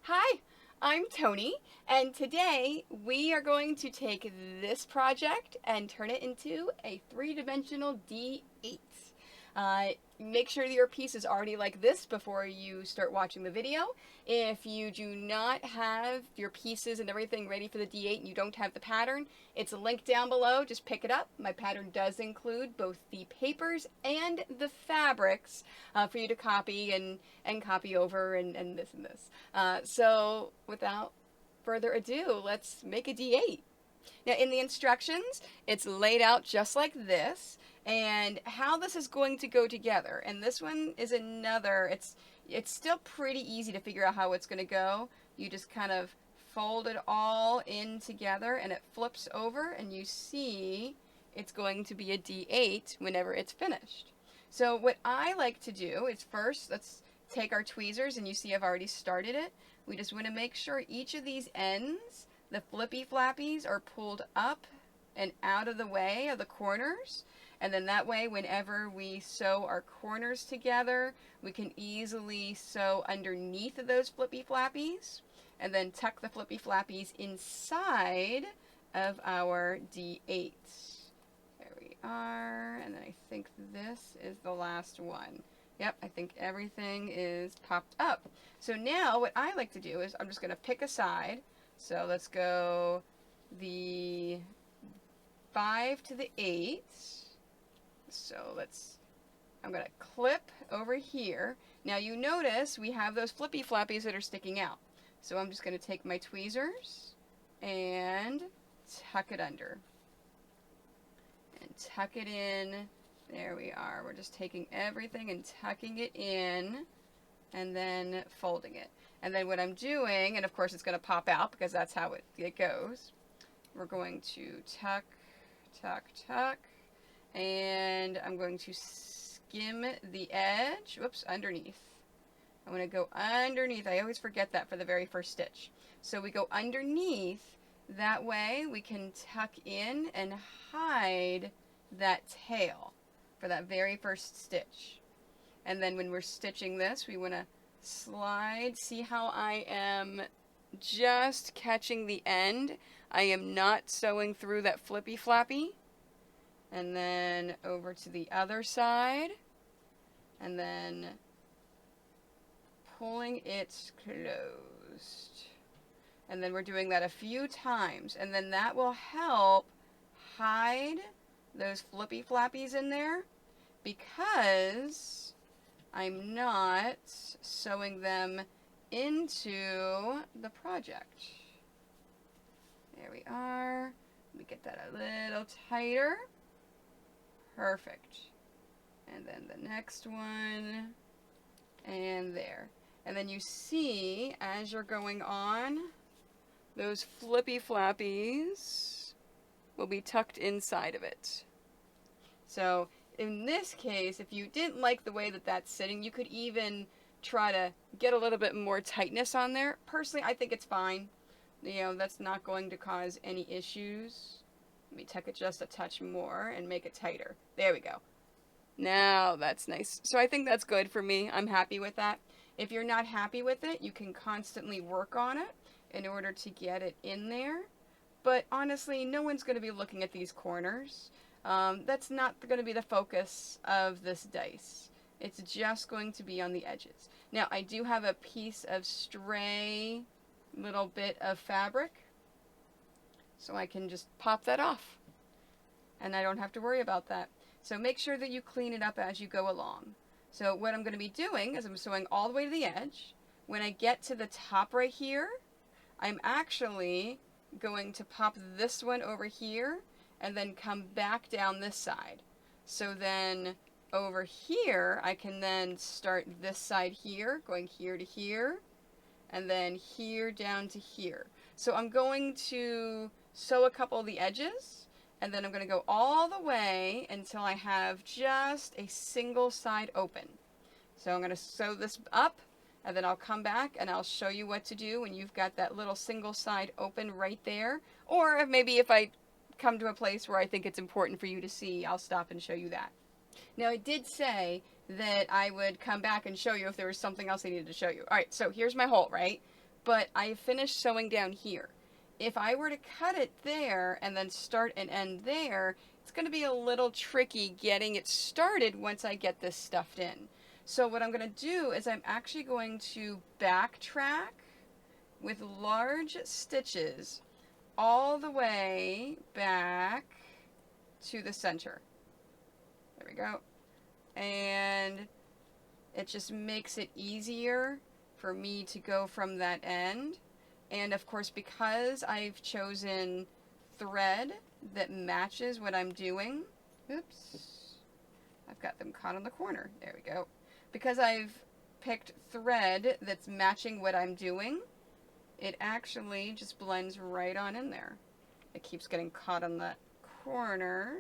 Hi, I'm Tony, and today we are going to take this project and turn it into a three-dimensional D8. Make sure that your piece is already like this before you start watching the video. If you do not have your pieces and everything ready for the D8 and you don't have the pattern, it's linked down below. Just pick it up. My pattern does include both the papers and the fabrics for you to copy and copy over and this and this. So without further ado, let's make a D8. Now in the instructions, it's laid out just like this, and how this is going to go together. And this one is another, it's still pretty easy to figure out how it's going to go. You just kind of fold it all in together and it flips over and you see it's going to be a D8 whenever it's finished. So what I like to do is first, let's take our tweezers, and you see I've already started it. We just want to make sure each of these ends, the flippy flappies, are pulled up and out of the way of the corners. And then that way, whenever we sew our corners together, we can easily sew underneath of those flippy flappies and then tuck the flippy flappies inside of our D8. There we are. And then I think this is the last one. Yep, I think everything is popped up. So now what I like to do is I'm just going to pick a side. So let's go the 5 to the 8. So I'm going to clip over here. Now you notice we have those flippy flappies that are sticking out. So I'm just going to take my tweezers and tuck it under. And tuck it in. There we are. We're just taking everything and tucking it in and then folding it. And then what I'm doing, and of course it's going to pop out because that's how it goes. We're going to tuck, tuck, tuck, and I'm going to skim the edge, whoops, underneath. I'm going to go underneath. I always forget that for the very first stitch. So we go underneath. That way we can tuck in and hide that tail for that very first stitch. And then when we're stitching this, we want to slide. See how I am just catching the end? I am not sewing through that flippy flappy. And then over to the other side. And then pulling it closed. And then we're doing that a few times. And then that will help hide those flippy flappies in there, because I'm not sewing them into the project. There we are. Let me get that a little tighter. Perfect. And then the next one, and there. And then you see, as you're going on, those flippy flappies will be tucked inside of it. So in this case, if you didn't like the way that that's sitting, you could even try to get a little bit more tightness on there. Personally, I think it's fine. You know, that's not going to cause any issues. Let me tuck it just a touch more and make it tighter. There we go. Now that's nice. So I think that's good for me. I'm happy with that. If you're not happy with it, you can constantly work on it in order to get it in there. But honestly, no one's going to be looking at these corners. That's not going to be the focus of this dice. It's just going to be on the edges. Now, I do have a piece of stray little bit of fabric, so I can just pop that off. And I don't have to worry about that. So make sure that you clean it up as you go along. So what I'm going to be doing is I'm sewing all the way to the edge. When I get to the top right here, I'm actually going to pop this one over here and then come back down this side. So then over here, I can then start this side here, going here to here, and then here down to here. So I'm going to sew a couple of the edges, and then I'm going to go all the way until I have just a single side open. So I'm going to sew this up, and then I'll come back and I'll show you what to do when you've got that little single side open right there. Or maybe if I come to a place where I think it's important for you to see, I'll stop and show you that. Now I did say that I would come back and show you if there was something else I needed to show you. Alright, so here's my hole, right? but I finished sewing down here. If I were to cut it there and then start and end there, it's going to be a little tricky getting it started once I get this stuffed in. So what I'm going to do is I'm actually going to backtrack with large stitches all the way back to the center. There we go. And it just makes it easier for me to go from that end. And of course, because I've chosen thread that matches what I'm doing, oops, I've got them caught on the corner. There we go. Because I've picked thread that's matching what I'm doing, it actually just blends right on in there. It keeps getting caught on that corner,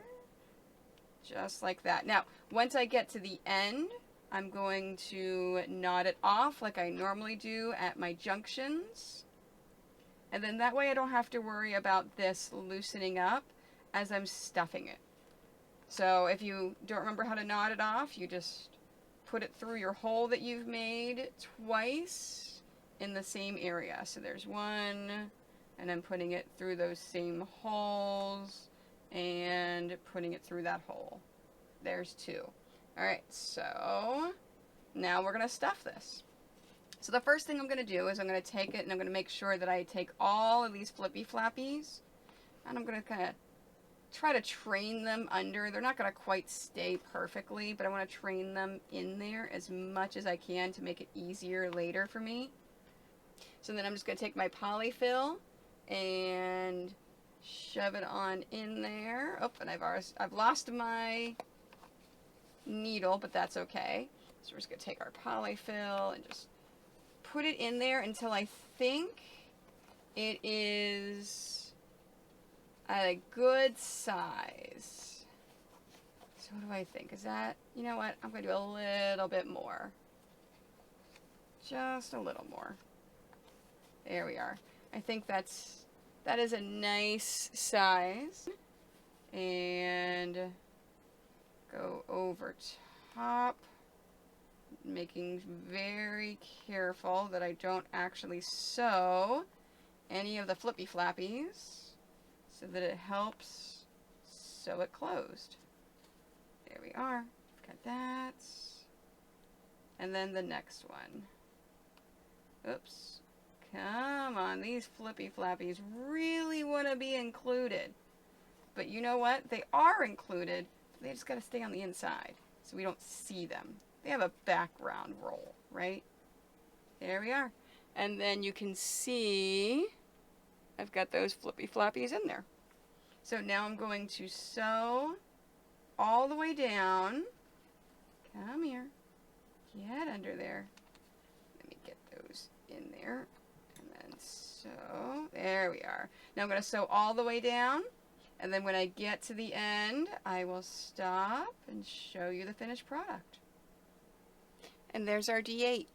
just like that. Now, once I get to the end, I'm going to knot it off like I normally do at my junctions. And then that way I don't have to worry about this loosening up as I'm stuffing it. So if you don't remember how to knot it off, you just put it through your hole that you've made twice in the same area. So there's one, and I'm putting it through those same holes and putting it through that hole. There's two. All right, so now we're going to stuff this. So the first thing I'm going to do is I'm going to take it and I'm going to make sure that I take all of these flippy flappies, and I'm going to kind of try to train them under. They're not going to quite stay perfectly, but I want to train them in there as much as I can to make it easier later for me. So then I'm just going to take my polyfill and shove it on in there. Oh, and I've lost my needle, but that's okay. So we're just going to take our polyfill and just put it in there until I think it is at a good size. So what do I think? Is that, you know what? I'm going to do a little bit more. Just a little more. There we are. I think that is a nice size. And go over top, making very careful that I don't actually sew any of the flippy flappies so that it helps sew it closed. There we are. Got that. And then the next one. Oops. Come on, these flippy flappies really want to be included. But you know what? They are included. They just got to stay on the inside so we don't see them. They have a background roll, right? There we are. And then you can see I've got those flippy flappies in there. So now I'm going to sew all the way down. Come here. Get under there. Let me get those in there. And then sew. There we are. Now I'm going to sew all the way down. And then when I get to the end, I will stop and show you the finished product. And there's our D8.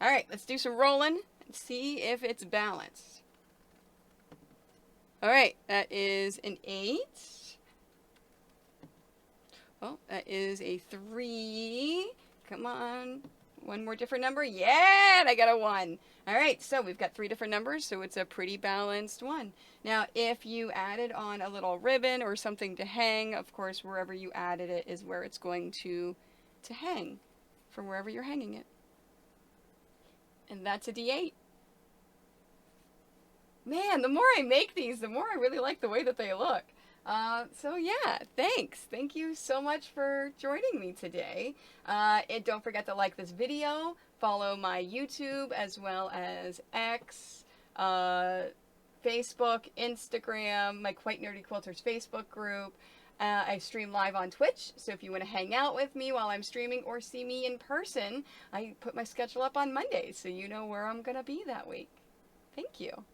All right, let's do some rolling and see if it's balanced. All right, that is an 8. Oh, that is a 3. Come on. One more different number. Yeah, and I got a 1. All right, so we've got 3 different numbers, so it's a pretty balanced one. Now, if you added on a little ribbon or something to hang, of course, wherever you added it is where it's going to hang, from wherever you're hanging it. And that's a D8. Man, the more I make these, the more I really like the way that they look. So yeah, thanks. Thank you so much for joining me today. And don't forget to like this video, follow my YouTube as well as X, Facebook, Instagram, my Quite Nerdy Quilters Facebook group. I stream live on Twitch, so if you want to hang out with me while I'm streaming or see me in person, I put my schedule up on Mondays, so you know where I'm going to be that week. Thank you.